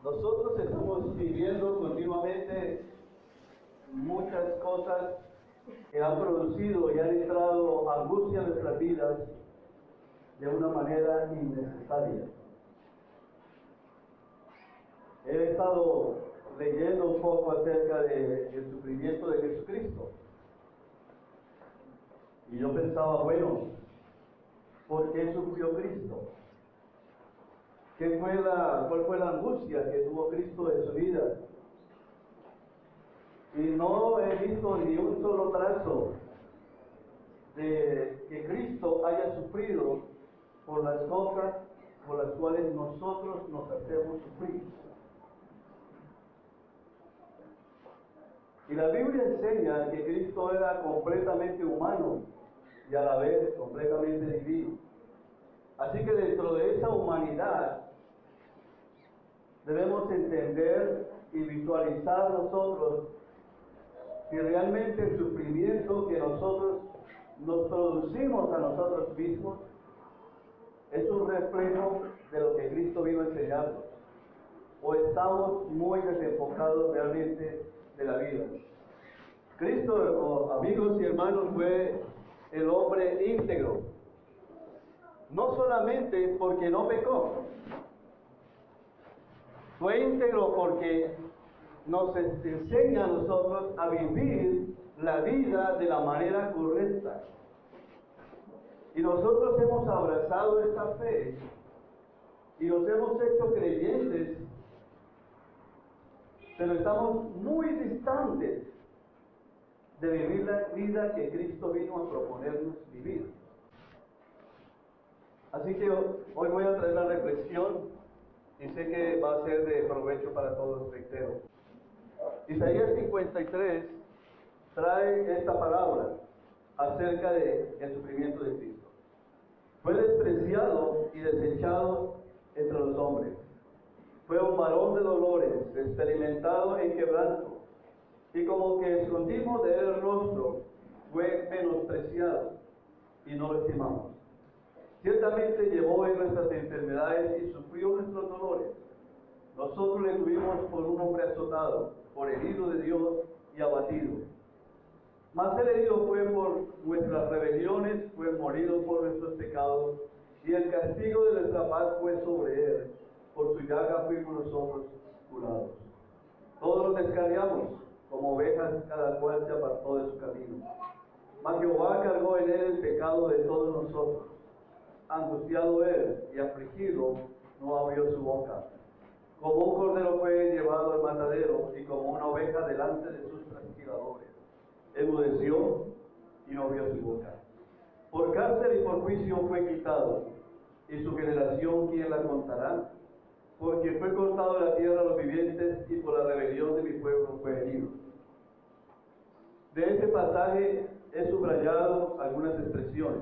Nosotros estamos viviendo continuamente muchas cosas que han producido y han entrado angustia en nuestras vidas de una manera innecesaria. He estado leyendo un poco acerca del sufrimiento de Jesucristo. Y yo pensaba, bueno, ¿por qué sufrió Cristo? ¿Cuál fue la angustia que tuvo Cristo en su vida? Y no he visto ni un solo trazo de que Cristo haya sufrido por las cosas por las cuales nosotros nos hacemos sufrir. Y la Biblia enseña que Cristo era completamente humano y a la vez completamente divino. Así que dentro de esa humanidad debemos entender y visualizar nosotros que realmente el sufrimiento que nosotros nos producimos a nosotros mismos es un reflejo de lo que Cristo vino a enseñarnos, o estamos muy desenfocados realmente de la vida. Cristo, amigos y hermanos, fue el hombre íntegro, no solamente porque no pecó, fue íntegro porque nos enseña a nosotros a vivir la vida de la manera correcta. Y nosotros hemos abrazado esta fe y nos hemos hecho creyentes, pero estamos muy distantes de vivir la vida que Cristo vino a proponernos vivir. Así que hoy voy a traer la reflexión y sé que va a ser de provecho para todos, reitero. Isaías 53 trae esta palabra acerca del sufrimiento de Cristo. Fue despreciado y desechado entre los hombres. Fue un varón de dolores, experimentado en quebranto, y como que escondimos de él el rostro, fue menospreciado y no lo estimamos. Ciertamente llevó en nuestras enfermedades y sufrió nuestros dolores. Nosotros le tuvimos por un hombre azotado, por herido de Dios y abatido. Mas el herido fue por nuestras rebeliones, fue morido por nuestros pecados, y el castigo de nuestra paz fue sobre él. Por su llaga fuimos nosotros curados. Todos nos descarriamos, como ovejas, cada cual se apartó de su camino. Mas Jehová cargó en él el pecado de todos nosotros. Angustiado él y afligido, no abrió su boca. Como un cordero fue llevado al matadero, y como una oveja delante de sus trasquiladores. Enmudeció y no abrió su boca. Por cárcel y por juicio fue quitado, y su generación, ¿quién la contará? Porque fue cortado de la tierra a los vivientes, y por la rebelión de mi pueblo fue herido. De este pasaje he subrayado algunas expresiones.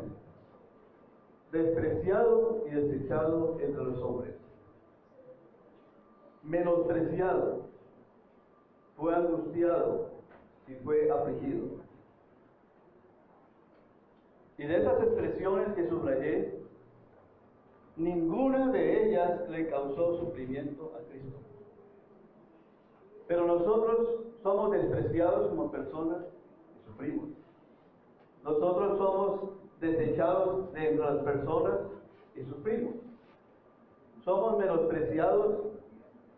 Despreciado y desechado entre los hombres. Menospreciado, fue angustiado y fue afligido. Y de esas expresiones que subrayé, ninguna de ellas le causó sufrimiento a Cristo. Pero nosotros somos despreciados como personas y sufrimos. Nosotros somos desechados de entre las personas y sufrimos. Somos menospreciados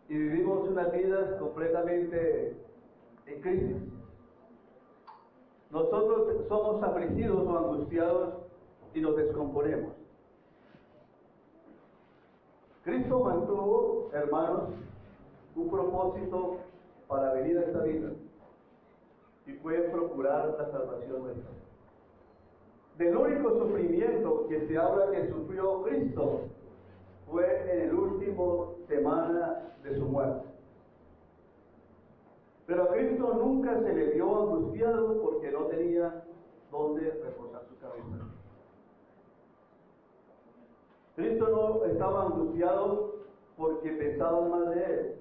y vivimos unas vidas completamente en crisis. Nosotros somos afligidos o angustiados y nos descomponemos. Cristo mantuvo, hermanos, un propósito para venir a esta vida, y fue procurar la salvación nuestra. Del único sufrimiento que se habla que sufrió Cristo fue en el último semana de su muerte. Pero a Cristo nunca se le vio angustiado porque no tenía dónde reposar su cabeza. Cristo no estaba angustiado porque pensaban mal de él.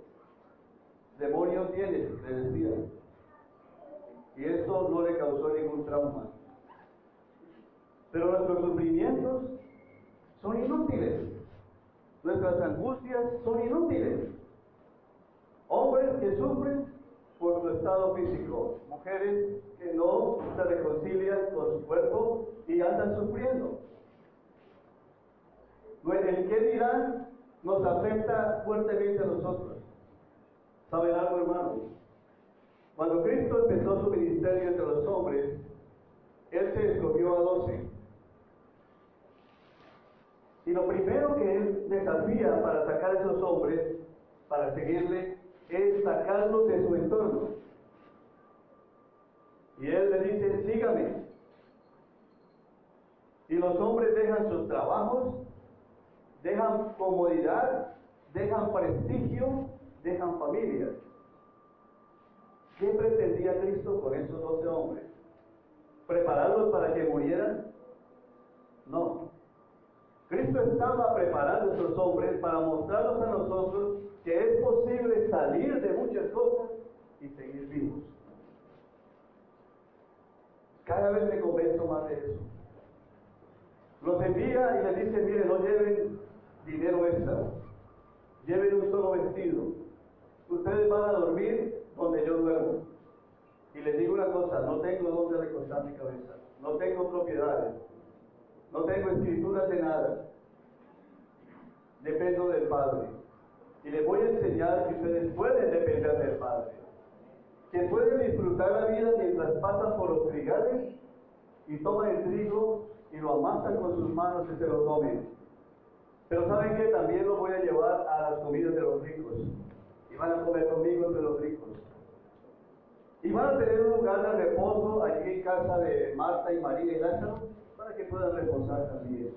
Demonios tienes, le decían. Y eso no le causó ningún trauma. Pero nuestros sufrimientos son inútiles. Nuestras angustias son inútiles. estado físico, mujeres que no se reconcilian con su cuerpo y andan sufriendo. El qué dirán nos afecta fuertemente a nosotros. ¿Saben algo, hermanos? Cuando Cristo empezó su ministerio entre los hombres, Él se escogió a 12. Y lo primero que Él desafía para sacar a esos hombres, para seguirle, es sacarlos de su entorno. Y Él le dice, sígame. Y los hombres dejan sus trabajos, dejan comodidad, dejan prestigio, dejan familia. ¿Qué pretendía Cristo con esos 12 hombres? ¿Prepararlos para que murieran? No. Cristo estaba preparando a esos hombres para mostrarnos a nosotros que es posible salir de muchas cosas y seguir vivos. Cada vez me convenzo más de eso. Los envía y les dice, miren, no lleven dinero extra, lleven un solo vestido. Ustedes van a dormir donde yo duermo. Y les digo una cosa, no tengo dónde recostar mi cabeza, no tengo propiedades, no tengo escrituras de nada. Dependo del Padre. Y les voy a enseñar que ustedes pueden depender del Padre. Que pueden disfrutar la vida mientras pasan por los trigales y toman el trigo y lo amasan con sus manos y se lo comen. Pero ¿saben qué? También lo voy a llevar a las comidas de los ricos. Y van a comer conmigo entre los ricos. Y van a tener un lugar de reposo allí en casa de Marta y María y Lázaro para que puedan reposar también.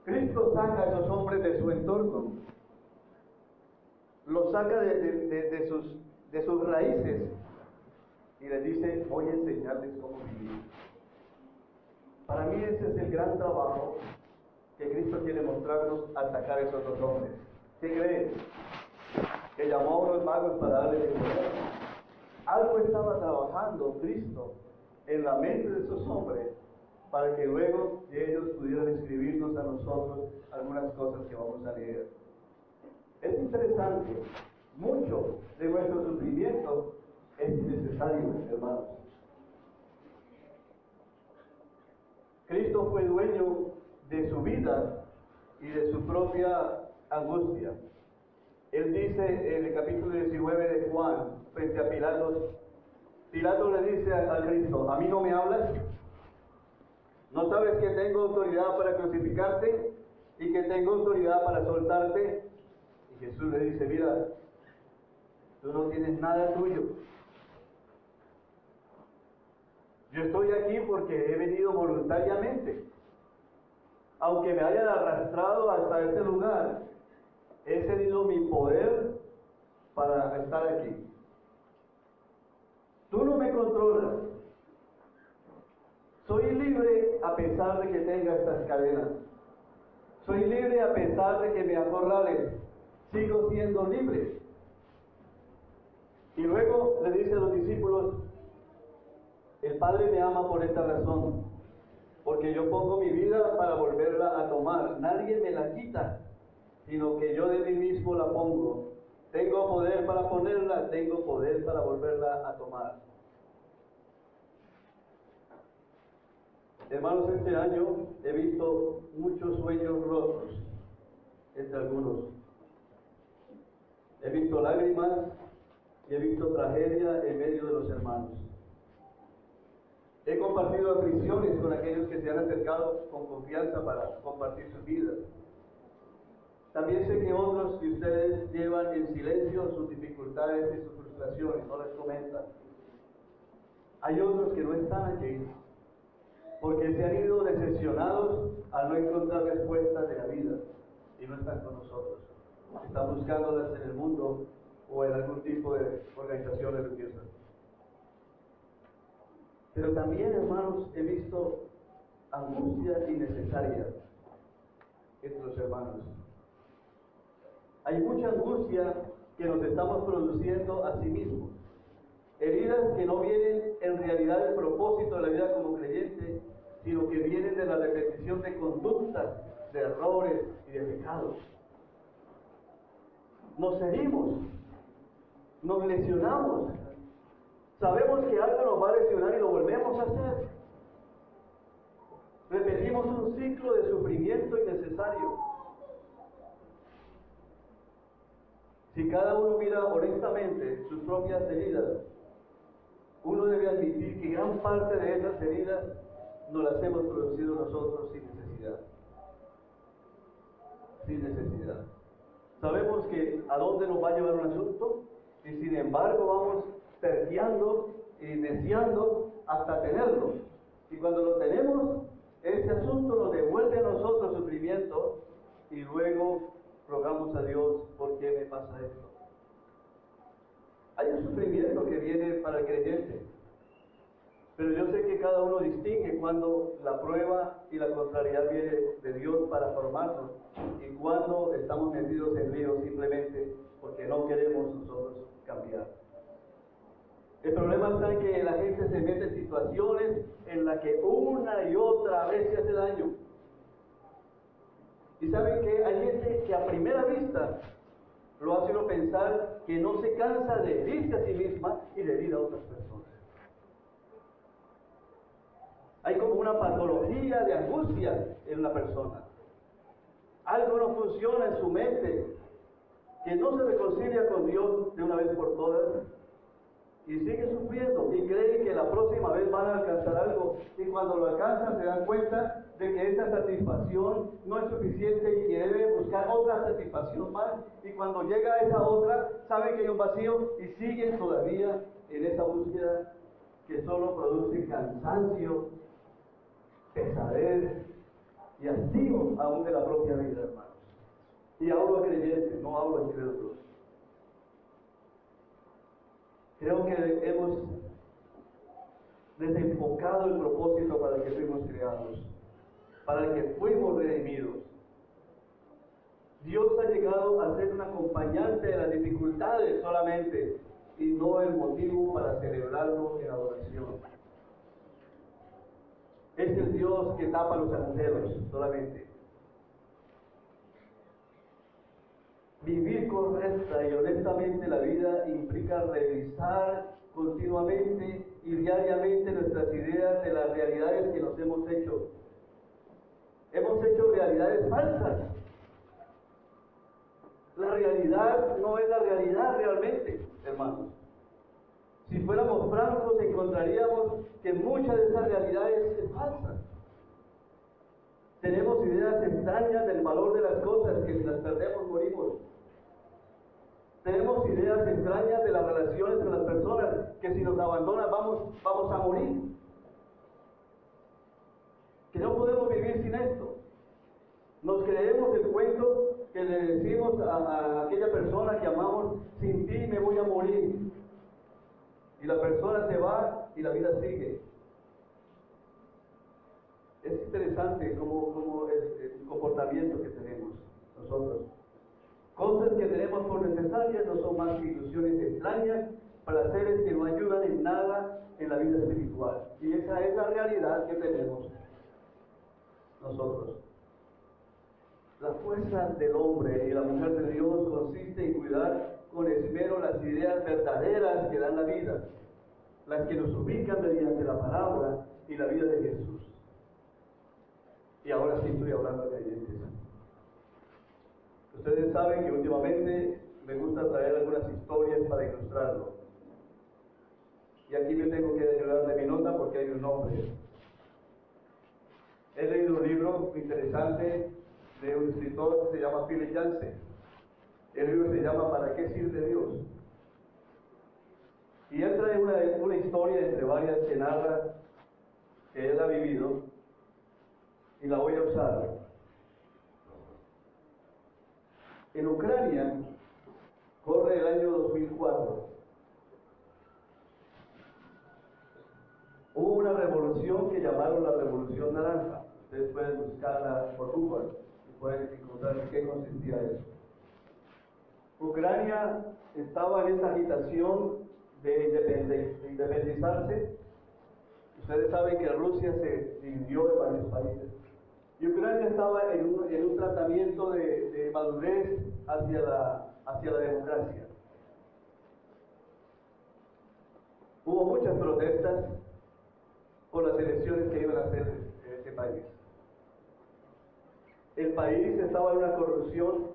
Cristo saca a esos hombres de su entorno, los saca de sus raíces y les dice, voy a enseñarles cómo vivir. Para mí ese es el gran trabajo que Cristo quiere mostrarnos al sacar a esos 2 hombres. ¿Qué creen? Que llamó a unos magos para darles el poder. Algo estaba trabajando Cristo en la mente de esos hombres para que luego ellos pudieran escribirnos a nosotros algunas cosas que vamos a leer. Es interesante, mucho de nuestro sufrimiento es innecesario, hermanos. Cristo fue dueño de su vida y de su propia angustia. Él dice en el capítulo 19 de Juan, frente a Pilato, Pilato le dice a Cristo, ¿a mí no me hablas? ¿No sabes que tengo autoridad para crucificarte y que tengo autoridad para soltarte? Y Jesús le dice, mira, tú no tienes nada tuyo. Yo estoy aquí porque he venido voluntariamente. Aunque me hayan arrastrado hasta este lugar, he cedido mi poder para estar aquí. Tú no me controlas. Soy libre a pesar de que tenga estas cadenas. Soy libre a pesar de que me acorrales. Sigo siendo libre. Y luego le dice a los discípulos, el Padre me ama por esta razón, porque yo pongo mi vida para volverla a tomar. Nadie me la quita, sino que yo de mí mismo la pongo. Tengo poder para ponerla, tengo poder para volverla a tomar. Hermanos, este año he visto muchos sueños rotos entre algunos. He visto lágrimas y he visto tragedia en medio de los hermanos. He compartido aflicciones con aquellos que se han acercado con confianza para compartir sus vidas. También sé que otros de ustedes llevan en silencio sus dificultades y sus frustraciones, no las comentan. Hay otros que no están aquí porque se han ido decepcionados al no encontrar respuestas de la vida y no están con nosotros. Están buscándolas en el mundo o en algún tipo de organización religiosa. Pero también, hermanos, he visto angustia innecesaria entre los hermanos. Hay mucha angustia que nos estamos produciendo a sí mismos. Heridas que no vienen en realidad del propósito de la vida como creyente, sino que vienen de la repetición de conductas, de errores y de pecados. Nos herimos, nos lesionamos Sabemos que algo nos va a lesionar y lo volvemos a hacer. Repetimos un ciclo de sufrimiento innecesario. Si cada uno mira honestamente sus propias heridas, uno debe admitir que gran parte de esas heridas nos las hemos producido nosotros sin necesidad. Sin necesidad. Sabemos que a dónde nos va a llevar un asunto y sin embargo vamos terciando y deseando hasta tenerlo. Y cuando lo tenemos, ese asunto nos devuelve a nosotros sufrimiento y luego rogamos a Dios, ¿por qué me pasa esto? Hay un sufrimiento que viene para el creyente, pero yo sé que cada uno distingue cuando la prueba y la contrariedad viene de Dios para formarnos y cuando estamos metidos en líos simplemente porque no queremos nosotros cambiar. El problema está en que la gente se mete en situaciones en las que una y otra vez se hace daño. Y saben que hay gente que a primera vista lo hace uno pensar que no se cansa de herirse a sí misma y de herir a otras personas. Hay como una patología de angustia en una persona. Algo no funciona en su mente, que no se reconcilia con Dios de una vez por todas y sigue sufriendo y cree que la próxima vez van a alcanzar algo y cuando lo alcanzan se dan cuenta de que esa satisfacción no es suficiente y que debe buscar otra satisfacción más y cuando llega a esa otra saben que hay un vacío y siguen todavía en esa búsqueda que solo produce cansancio, pesadez y hastío aún de la propia vida, hermanos. Y hablo a creyentes, no hablo a incrédulos. Creo que hemos desenfocado el propósito para el que fuimos creados, para el que fuimos redimidos. Dios ha llegado a ser un acompañante de las dificultades solamente y no el motivo para celebrarlo en adoración. Es el Dios que tapa los agujeros solamente. Vivir correcta y honestamente la vida implica revisar continuamente y diariamente nuestras ideas de las realidades que nos hemos hecho. Hemos hecho realidades falsas. La realidad no es la realidad realmente, hermanos. Si fuéramos francos, encontraríamos que muchas de esas realidades es falsa. Tenemos ideas extrañas del valor de las cosas que si las perdemos morimos. Tenemos ideas extrañas de las relaciones con las personas que si nos abandonan vamos a morir. Que no podemos vivir sin esto. Nos creemos el cuento que le decimos a aquella persona que amamos, sin ti me voy a morir. Y la persona se va y la vida sigue. Es interesante cómo es el comportamiento que tenemos nosotros. Cosas que tenemos por necesarias no son más que ilusiones extrañas para seres que no ayudan en nada en la vida espiritual. Y esa es la realidad que tenemos nosotros. La fuerza del hombre y la mujer de Dios consiste en cuidar con esmero las ideas verdaderas que dan la vida, las que nos ubican mediante la palabra y la vida de Jesús. Y ahora sí estoy hablando de creyentes. Ustedes saben que últimamente me gusta traer algunas historias para ilustrarlo. Y aquí me tengo que ayudar de mi nota porque hay un nombre. He leído un libro interesante de un escritor que se llama Philip Yancey. El libro se llama ¿Para qué sirve Dios? Y él trae una historia entre varias que narra que él ha vivido y la voy a usar. En Ucrania corre el año 2004. Hubo una revolución que llamaron la Revolución Naranja. Ustedes pueden buscarla por Google y pueden encontrar en qué consistía eso. Ucrania estaba en esa agitación de independizarse. Ustedes saben que Rusia se dividió en varios países. Y Ucrania estaba en un tratamiento de madurez hacia la democracia. Hubo muchas protestas por las elecciones que iban a hacer en ese país. El país estaba en una corrupción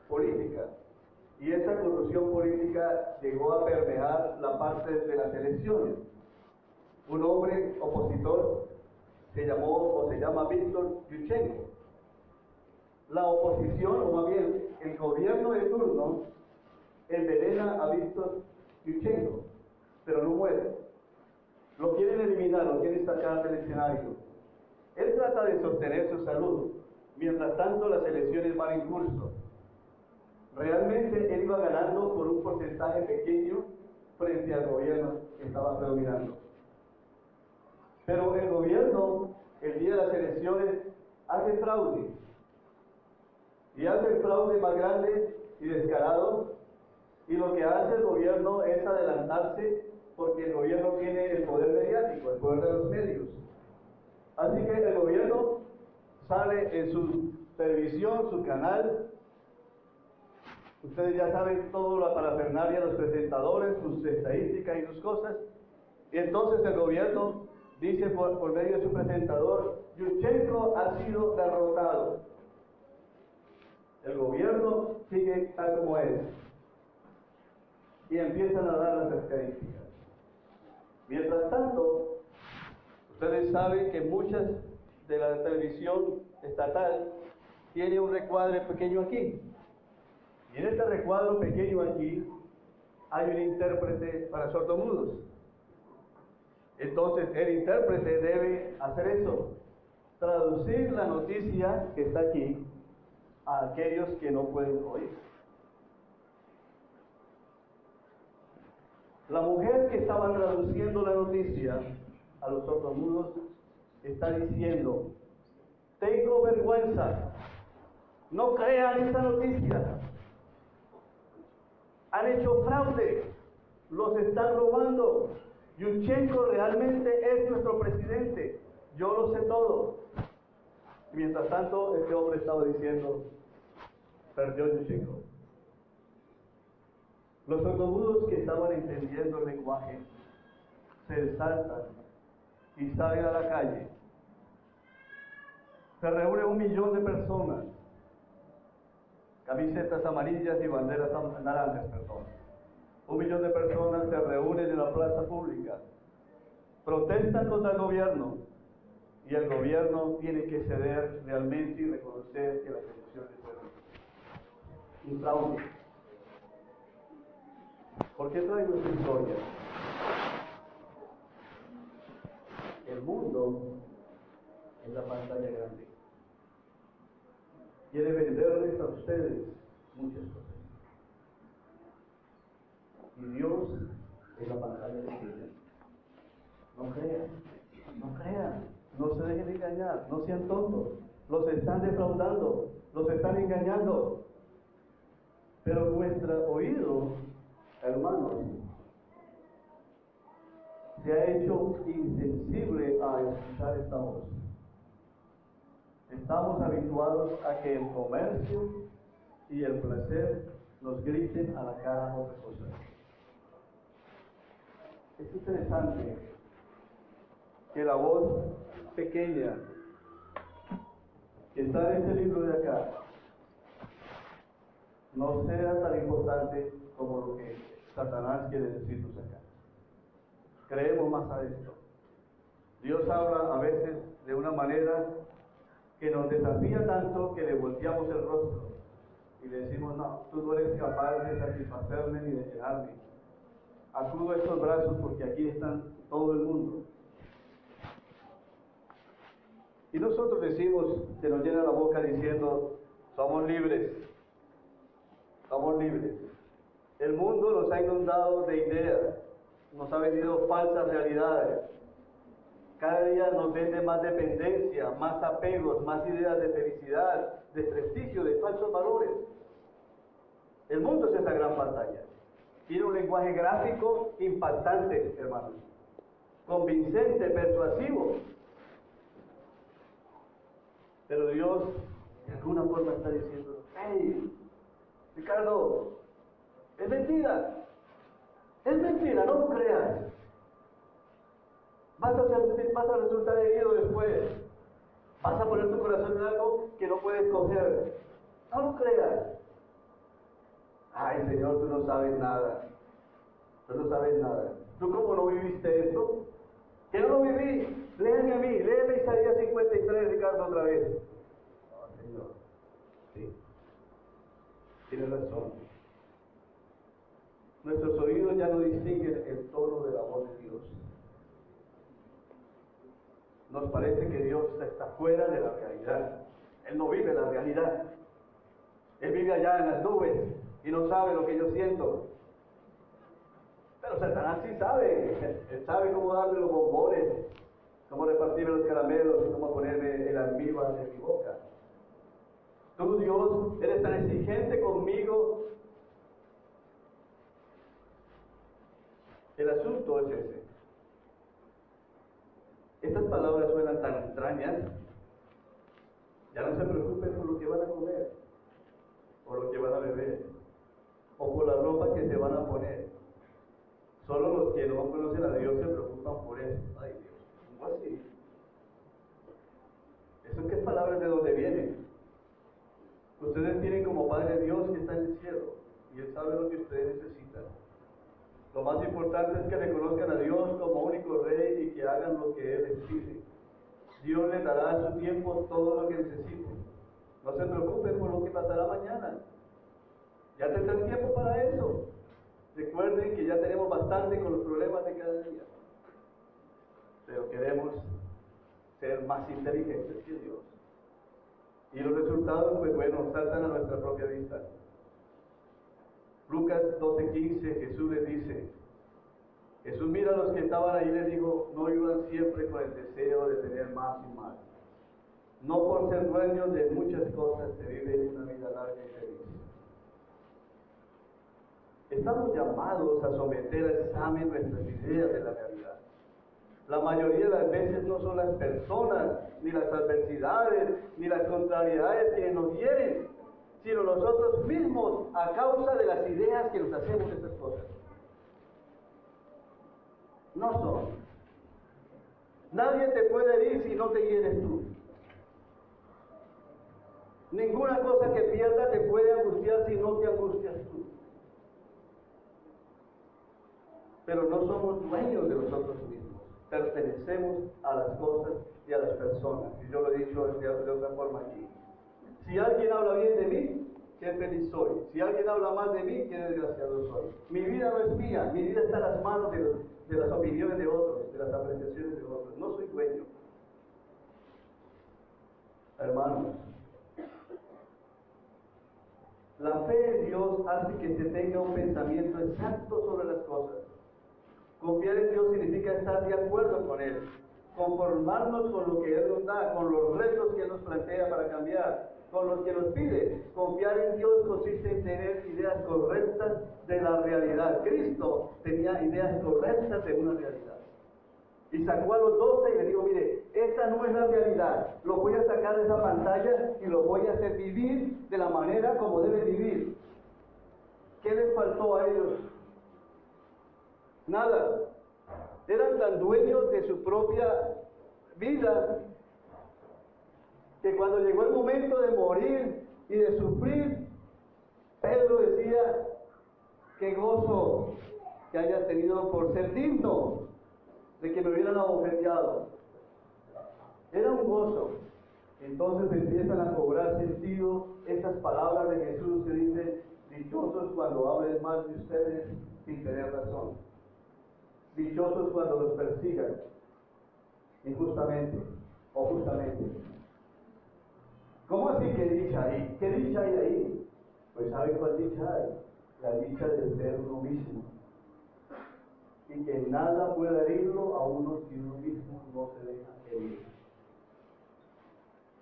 política y esa corrupción política llegó a permear la parte de las elecciones. Un hombre opositor se llama Víctor Yushchenko. La oposición, o más bien el gobierno de turno, envenena a Víctor Yushchenko, pero no muere. Lo quieren eliminar, lo quieren sacar del escenario. Él trata de sostener su salud, mientras tanto las elecciones van en curso. Realmente él iba ganando por un porcentaje pequeño frente al gobierno que estaba predominando. Pero el gobierno, el día de las elecciones, hace fraude. Y hace el fraude más grande y descarado. Y lo que hace el gobierno es adelantarse, porque el gobierno tiene el poder mediático, el poder de los medios. Así que el gobierno sale en su televisión, su canal. Ustedes ya saben todo la parafernalia, los presentadores, sus estadísticas y sus cosas. Y entonces el gobierno dice por medio de su presentador: Yushchenko ha sido derrotado. El gobierno sigue tal como es. Y empiezan a dar las estadísticas. Mientras tanto, ustedes saben que muchas de la televisión estatal tiene un recuadro pequeño aquí. Y en este recuadro pequeño aquí hay un intérprete para sordomudos. Entonces el intérprete debe hacer eso, traducir la noticia que está aquí a aquellos que no pueden oír. La mujer que estaba traduciendo la noticia a los sordomudos está diciendo: tengo vergüenza, no crean esta noticia, han hecho fraude, los están robando, Yushchenko realmente es nuestro presidente, yo lo sé todo. Y mientras tanto, este hombre estaba diciendo: perdió Yushchenko. Los sordomudos que estaban entendiendo el lenguaje se exaltan y salen a la calle. Se reúne 1 millón de personas, camisetas amarillas y banderas naranjas, perdón. 1 millón de personas se reúnen en la plaza pública, protestan contra el gobierno, y el gobierno tiene que ceder realmente y reconocer que las elecciones fueron un fraude. ¿Por qué traigo esta historia? El mundo es la pantalla grande. Quiere venderles a ustedes muchas cosas. Y Dios es la pantalla pequeña. No crean, no crean, no se dejen engañar, no sean tontos. Los están defraudando, los están engañando. Pero nuestro oído, hermanos, se ha hecho insensible a escuchar esta voz. Estamos habituados a que el comercio y el placer nos griten a la cara otra cosa. Es interesante que la voz pequeña que está en este libro de acá no sea tan importante como lo que Satanás quiere decirnos acá. Creemos más a esto. Dios habla a veces de una manera que nos desafía tanto que le volteamos el rostro y le decimos: no, tú no eres capaz de satisfacerme ni de llenarme. Acudo a estos brazos porque aquí están todo el mundo. Y nosotros decimos, se nos llena la boca diciendo: somos libres, somos libres. El mundo nos ha inundado de ideas, nos ha vendido falsas realidades. Cada día nos vende más dependencia, más apegos, más ideas de felicidad, de prestigio, de falsos valores. El mundo es esa gran pantalla. Tiene un lenguaje gráfico impactante, hermanos, convincente, persuasivo. Pero Dios, de alguna forma, está diciendo: hey, Ricardo, es mentira, no lo creas. Vas a resultar herido después. Vas a poner tu corazón en algo que no puedes coger. No lo creas. Ay, Señor, tú no sabes nada. Tú no sabes nada. ¿Tú cómo no viviste esto? Que no lo viví. Léeme a mí. Léeme Isaías 53, Ricardo, otra vez. No, Señor. Sí. Tienes razón. Nuestros oídos ya no distinguen el tono de la voz de Dios. Nos parece que Dios está fuera de la realidad. Él no vive la realidad. Él vive allá en las nubes y no sabe lo que yo siento. Pero Satanás sí sabe. Él sabe cómo darme los bombones, cómo repartirme los caramelos y cómo ponerme el almíbar en mi boca. Tú, Dios, eres tan exigente conmigo. El asunto es ese. Estas palabras suenan tan extrañas. Ya no se preocupen por lo que van a comer, por lo que van a beber, o por la ropa que se van a poner. Solo los que no conocen a Dios se preocupan por eso. Ay, Dios, ¿cómo así? ¿Eso qué palabras de dónde vienen? Ustedes tienen como Padre Dios que está en el cielo, y Él sabe lo que ustedes necesitan. Lo más importante es que reconozcan a Dios como único Rey y que hagan lo que Él les pide. Dios les dará a su tiempo todo lo que necesiten. No se preocupen por lo que pasará mañana. Ya tendrán tiempo para eso. Recuerden que ya tenemos bastante con los problemas de cada día. Pero queremos ser más inteligentes que Dios. Y los resultados, pues bueno, saltan a nuestra propia vista. Lucas 12:15, Jesús les dice, Jesús mira a los que estaban ahí y les dijo, no iban siempre con el deseo de tener más y más. No por ser dueños de muchas cosas se vive una vida larga y feliz. Estamos llamados a someter a examen nuestras ideas de la realidad. La mayoría de las veces no son las personas, ni las adversidades, ni las contrariedades que nos hieren, sino nosotros mismos a causa de las ideas que nos hacemos de estas cosas. No son. Nadie te puede herir si no te hieres tú. Ninguna cosa que pierdas te puede angustiar si no te angustias tú. Pero no somos dueños de nosotros mismos. Pertenecemos a las cosas y a las personas. Y yo lo he dicho de otra forma aquí. Si alguien habla bien de mí, qué feliz soy. Si alguien habla mal de mí, qué desgraciado soy. Mi vida no es mía. Mi vida está en las manos de las opiniones de otros, de las apreciaciones de otros. No soy dueño. Hermanos, la fe en Dios hace que se tenga un pensamiento exacto sobre las cosas. Confiar en Dios significa estar de acuerdo con Él, conformarnos con lo que Él nos da, con los retos que Él nos plantea para cambiar, con los que nos pide. Confiar en Dios consiste en tener ideas correctas de la realidad. Cristo tenía ideas correctas de una realidad. Y sacó a los 12 y le dijo, mire, esa no es la realidad. Lo voy a sacar de esa pantalla y lo voy a hacer vivir de la manera como debe vivir. ¿Qué les faltó a ellos? Nada. Eran tan dueños de su propia vida que cuando llegó el momento de morir y de sufrir, Pedro decía, qué gozo que haya tenido por ser digno de que me hubieran abofeteado. Era un gozo. Entonces empiezan a cobrar sentido esas palabras de Jesús que dicen, dichosos cuando hablen mal de ustedes sin tener razón. Dichosos cuando los persigan injustamente o justamente. ¿Cómo así que dicha hay? ¿Qué dicha hay ahí? Pues ¿saben cuál dicha hay? La dicha de ser uno mismo. Y que nada pueda herirlo a uno si uno mismo no se deja herir.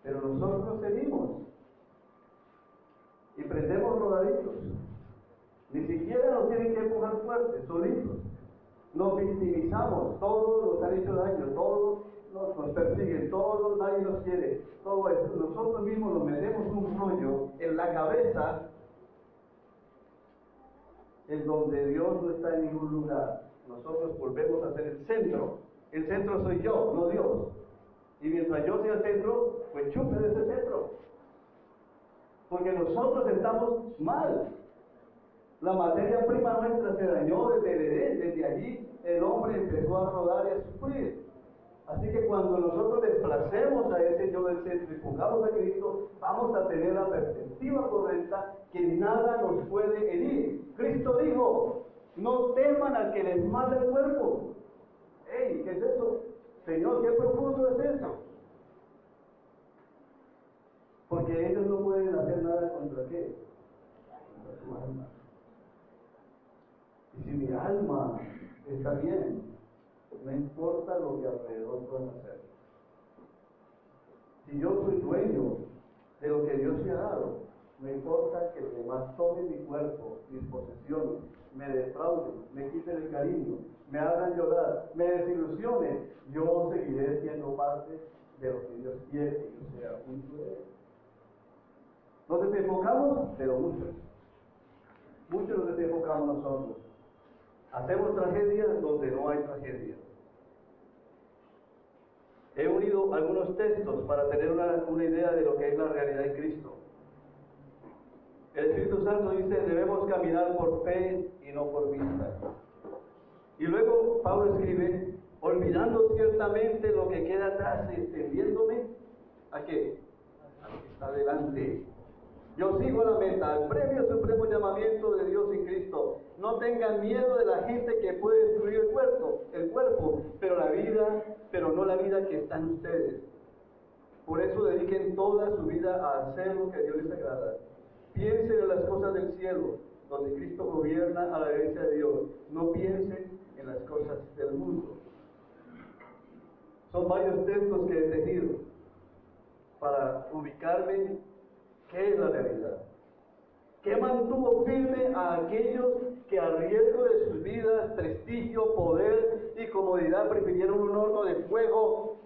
Pero nosotros herimos y prendemos rodaditos. Ni siquiera nos tienen que empujar fuerte, solitos. Nos victimizamos, todos nos han hecho daño, todos nos persiguen, todos, nadie nos quiere. Todo esto, nosotros mismos nos metemos un rollo en la cabeza en donde Dios no está en ningún lugar. Nosotros volvemos a ser el centro El centro soy yo, no Dios. Y mientras yo sea el centro, pues chupe de ese centro. Porque nosotros estamos mal. La materia prima nuestra se dañó desde el Edén. Desde allí el hombre empezó a rodar y a sufrir. Así que cuando nosotros desplacemos a ese yo del centro y pongamos a Cristo, vamos a tener la perspectiva correcta que nada nos puede herir. Cristo dijo, no teman al que les mata el cuerpo. ¡Ey! ¿Qué es eso? Señor, ¿qué profundo es eso? Porque ellos no pueden hacer nada contra qué? Contra su alma. Y si mi alma está bien, no importa lo que alrededor puedan hacer. Si yo soy dueño de lo que Dios me ha dado, no importa que los demás tomen mi cuerpo, mis posesiones, me defrauden, me quiten el cariño, me hagan llorar, me desilusionen, yo seguiré siendo parte de lo que Dios quiere que yo sea junto de Él. Nos desenfocamos, pero muchos nos desenfocamos nosotros. Hacemos tragedias donde no hay tragedia. He unido algunos textos para tener una idea de lo que es la realidad de Cristo. El Espíritu Santo dice, debemos caminar por fe y no por vista. Y luego Pablo escribe, olvidando ciertamente lo que queda atrás, extendiéndome, ¿a qué? A lo que está delante. Yo sigo la meta, al premio supremo llamamiento de Dios en Cristo. No tengan miedo de la gente que puede destruir el cuerpo, pero no la vida que está en ustedes. Por eso dediquen toda su vida a hacer lo que a Dios les agrada. Piensen en las cosas del cielo, donde Cristo gobierna a la derecha de Dios. No piensen en las cosas del mundo. Son varios textos que he tejido para ubicarme qué es la realidad. ¿Qué mantuvo firme a aquellos que a riesgo de sus vidas, prestigio, poder y comodidad prefirieron un horno de fuego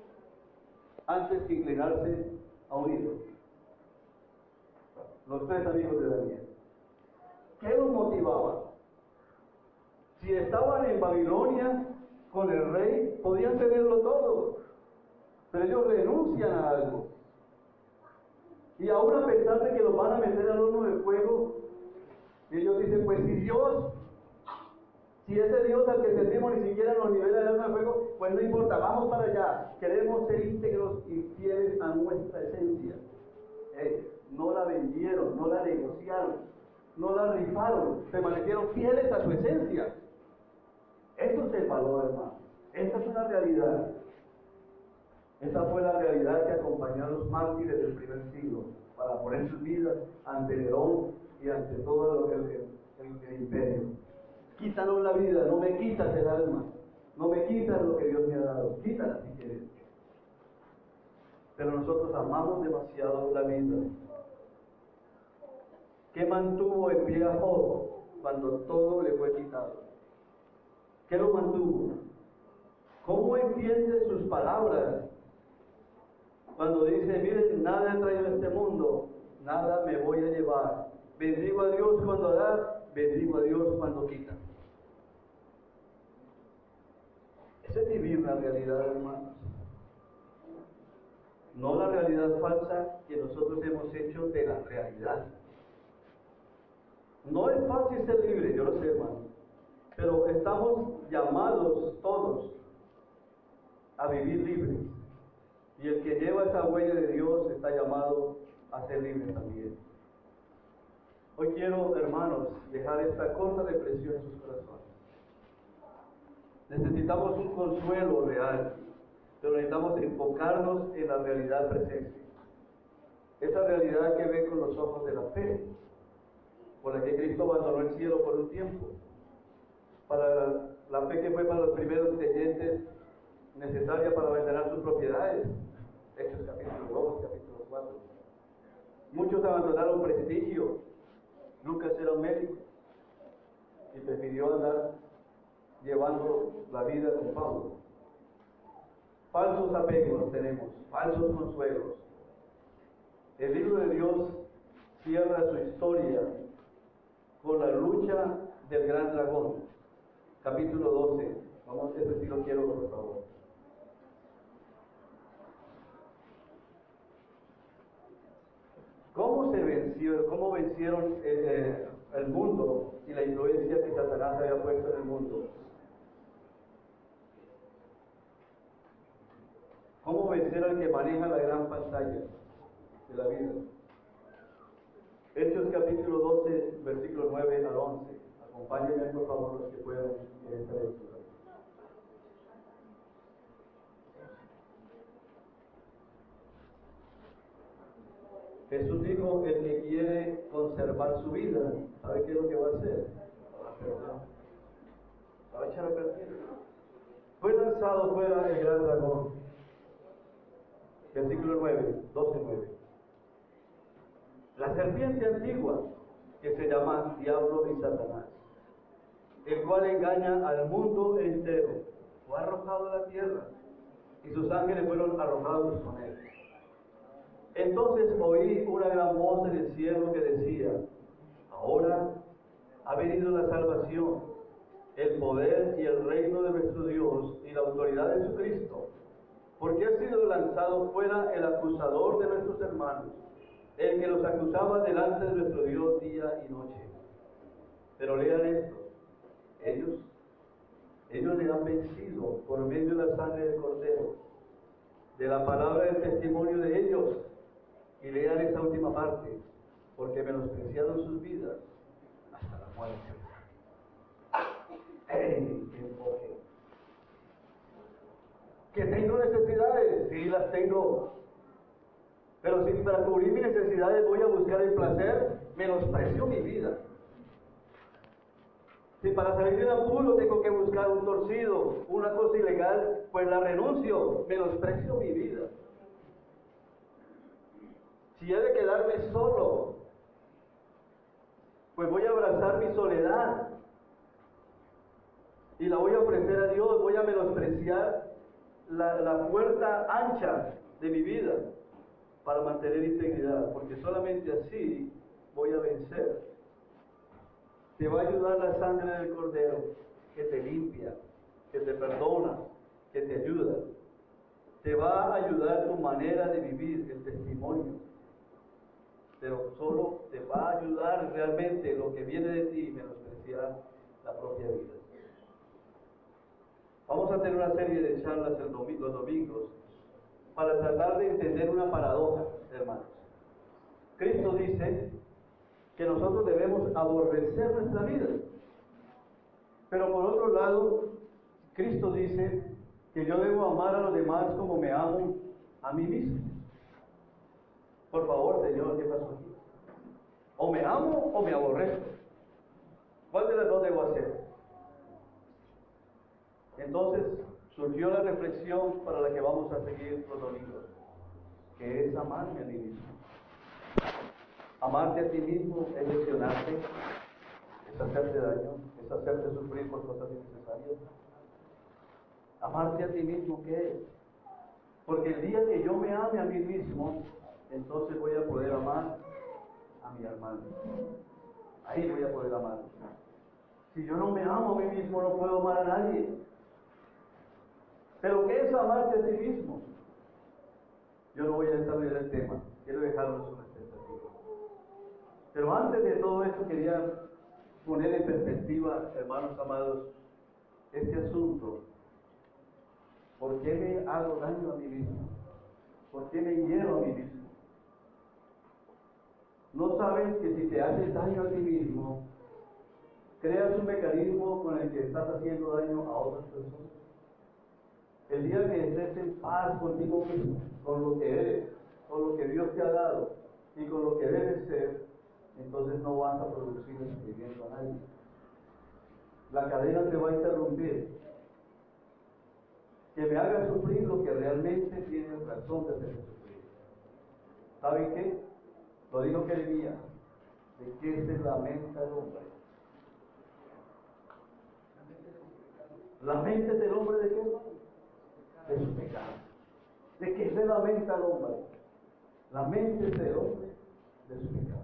antes que inclinarse a un ídolo? Los 3 amigos de Daniel. ¿Qué los motivaba? Si estaban en Babilonia con el rey, podían tenerlo todo, pero ellos renuncian a algo. Y aún a pesar de que los van a meter al horno de fuego, ellos dicen, pues si ese Dios al que servimos ni siquiera nos libera del horno de fuego, pues no importa, vamos para allá. Queremos ser íntegros y fieles a nuestra esencia. No la vendieron, no la negociaron, no la rifaron, permanecieron fieles a su esencia. Eso es el valor, hermano. Esta es una realidad. Esa fue la realidad que acompañó a los mártires del primer siglo para poner sus vidas ante Nerón y ante todo el imperio. Quítanos la vida, no me quitas el alma, no me quitas lo que Dios me ha dado, quítala si quieres. Pero nosotros amamos demasiado la vida. ¿Qué mantuvo en pie a Job cuando todo le fue quitado? ¿Qué lo mantuvo? ¿Cómo entiende sus palabras cuando dice, miren, nada he traído a este mundo, nada me voy a llevar? Bendigo a Dios cuando da, bendigo a Dios cuando quita. Ese es vivir la realidad, hermanos. No la realidad falsa que nosotros hemos hecho de la realidad. No es fácil ser libre, yo lo sé, hermano, pero estamos llamados todos a vivir libres. Y el que lleva esa huella de Dios está llamado a ser libre también. Hoy quiero, hermanos, dejar esta corta reflexión en sus corazones. Necesitamos un consuelo real, pero necesitamos enfocarnos en la realidad presente. Esa realidad que ve con los ojos de la fe, por la que Cristo abandonó el cielo por un tiempo. Para la fe que fue para los primeros creyentes necesaria para ordenar sus propiedades. Hechos capítulo 2, capítulo 4. Muchos abandonaron prestigio. Lucas era un médico y prefirió andar llevando la vida con Pablo. Falsos apegos tenemos, falsos consuelos. El libro de Dios cierra su historia con la lucha del gran dragón. Capítulo 12. Vamos, ese sí lo quiero, por favor. ¿Cómo se venció, cómo vencieron el mundo y la influencia que Satanás había puesto en el mundo? ¿Cómo vencer al que maneja la gran pantalla de la vida? Hechos capítulo 12, versículo 9 al 11. Acompáñenme por favor los que puedan esta lectura. Jesús dijo, el que quiere conservar su vida, ¿sabe qué es lo que va a hacer? La va a echar a perder. Fue lanzado fuera el gran dragón. Versículo 9, 12:9. La serpiente antigua, que se llama Diablo y Satanás, el cual engaña al mundo entero, fue arrojado a la tierra, y sus ángeles fueron arrojados con él. Entonces oí una gran voz en el cielo que decía, ahora ha venido la salvación, el poder y el reino de nuestro Dios y la autoridad de su Cristo, porque ha sido lanzado fuera el acusador de nuestros hermanos, el que los acusaba delante de nuestro Dios día y noche. Pero lean esto, ellos le han vencido por medio de la sangre del Cordero, de la palabra del testimonio de ellos. Y lean esta última parte, porque menospreciaron sus vidas hasta la muerte. ¡Ey! ¡Qué enfoque! ¿Que tengo necesidades? Sí, las tengo. Pero si para cubrir mis necesidades voy a buscar el placer, menosprecio mi vida. Si para salir de un apuro tengo que buscar un torcido, una cosa ilegal, pues la renuncio, menosprecio mi vida. Si he de quedarme solo, pues voy a abrazar mi soledad y la voy a ofrecer a Dios, voy a menospreciar la puerta ancha de mi vida para mantener integridad, porque solamente así voy a vencer. Te va a ayudar la sangre del Cordero, que te limpia, que te perdona, que te ayuda. Te va a ayudar tu manera de vivir, el testimonio. Pero solo te va a ayudar realmente lo que viene de ti, menospreciar la propia vida. Vamos a tener una serie de charlas los domingos para tratar de entender una paradoja, hermanos. Cristo dice que nosotros debemos aborrecer nuestra vida. Pero por otro lado, Cristo dice que yo debo amar a los demás como me amo a mí mismo. Por favor, Señor, ¿qué pasó aquí? O me amo o me aborrezco. ¿Cuál de las dos debo hacer? Entonces surgió la reflexión para la que vamos a seguir los domingos, que es amarme a mí mismo. Amarte a ti mismo es lesionarte, es hacerte daño, es hacerte sufrir por cosas innecesarias. Amarte a ti mismo, ¿qué es? Porque el día que yo me ame a mí mismo, entonces voy a poder amar a mi hermano. Ahí voy a poder amar. Si yo no me amo a mí mismo, no puedo amar a nadie. ¿Pero qué es amarte a ti mismo? Yo no voy a desarrollar el tema, quiero dejarlo en su expectativa. Pero antes de todo esto quería poner en perspectiva, hermanos amados, este asunto. ¿Por qué me hago daño a mí mismo? ¿Por qué me hiero a mí mismo? ¿No sabes que si te haces daño a ti mismo, creas un mecanismo con el que estás haciendo daño a otras personas? El día que estés en paz contigo mismo, con lo que eres, con lo que Dios te ha dado y con lo que debes ser, entonces no vas a producir sufrimiento a nadie. La cadena te va a interrumpir. Que me haga sufrir lo que realmente tiene razón de hacer sufrir. ¿Saben qué? Lo dijo Jeremías. ¿De qué se lamenta el hombre? ¿La mente del hombre de qué? De su pecado. ¿De qué se lamenta el hombre? La mente del hombre de su pecado.